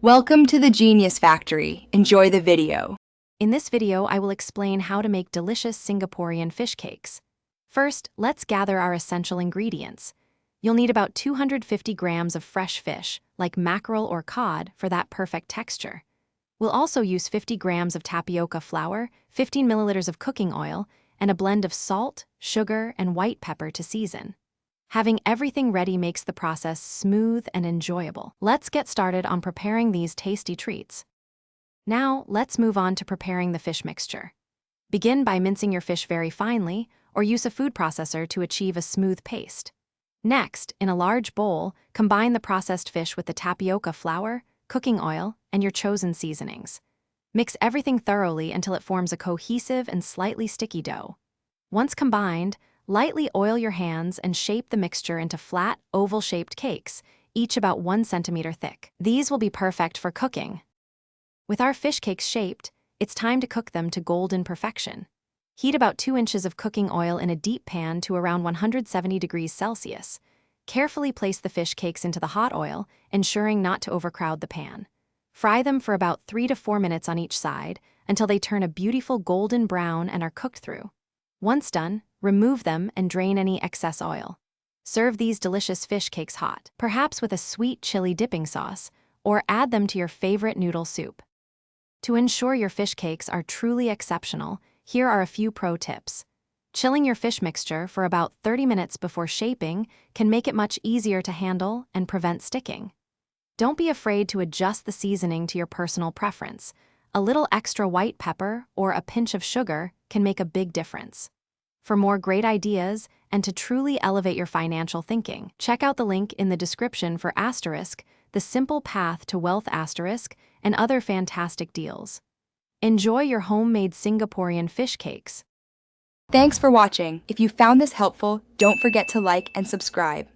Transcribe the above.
Welcome to the Genius Factory. Enjoy the video. In this video, I will explain how to make delicious Singaporean fish cakes. First, let's gather our essential ingredients. You'll need about 250 grams of fresh fish, like mackerel or cod, for that perfect texture. We'll also use 50 grams of tapioca flour, 15 milliliters of cooking oil, and a blend of salt, sugar, and white pepper to season. Having everything ready makes the process smooth and enjoyable. Let's get started on preparing these tasty treats. Now, let's move on to preparing the fish mixture. Begin by mincing your fish very finely, or use a food processor to achieve a smooth paste. Next, in a large bowl, combine the processed fish with the tapioca flour, cooking oil, and your chosen seasonings. Mix everything thoroughly until it forms a cohesive and slightly sticky dough. Once combined, lightly oil your hands and shape the mixture into flat, oval-shaped cakes, each about 1 centimeter thick. These will be perfect for cooking. With our fish cakes shaped, it's time to cook them to golden perfection. Heat about 2 inches of cooking oil in a deep pan to around 170 degrees Celsius. Carefully place the fish cakes into the hot oil, ensuring not to overcrowd the pan. Fry them for about 3 to 4 minutes on each side until they turn a beautiful golden brown and are cooked through. Once done, remove them and drain any excess oil. Serve these delicious fish cakes hot, perhaps with a sweet chili dipping sauce, or add them to your favorite noodle soup. To ensure your fish cakes are truly exceptional, here are a few pro tips. Chilling your fish mixture for about 30 minutes before shaping can make it much easier to handle and prevent sticking. Don't be afraid to adjust the seasoning to your personal preference. A little extra white pepper or a pinch of sugar can make a big difference. For more great ideas and to truly elevate your financial thinking, check out the link in the description for Asterisk, The Simple Path to Wealth Asterisk, and other fantastic deals. Enjoy your homemade Singaporean fish cakes. Thanks for watching. If you found this helpful, don't forget to like and subscribe.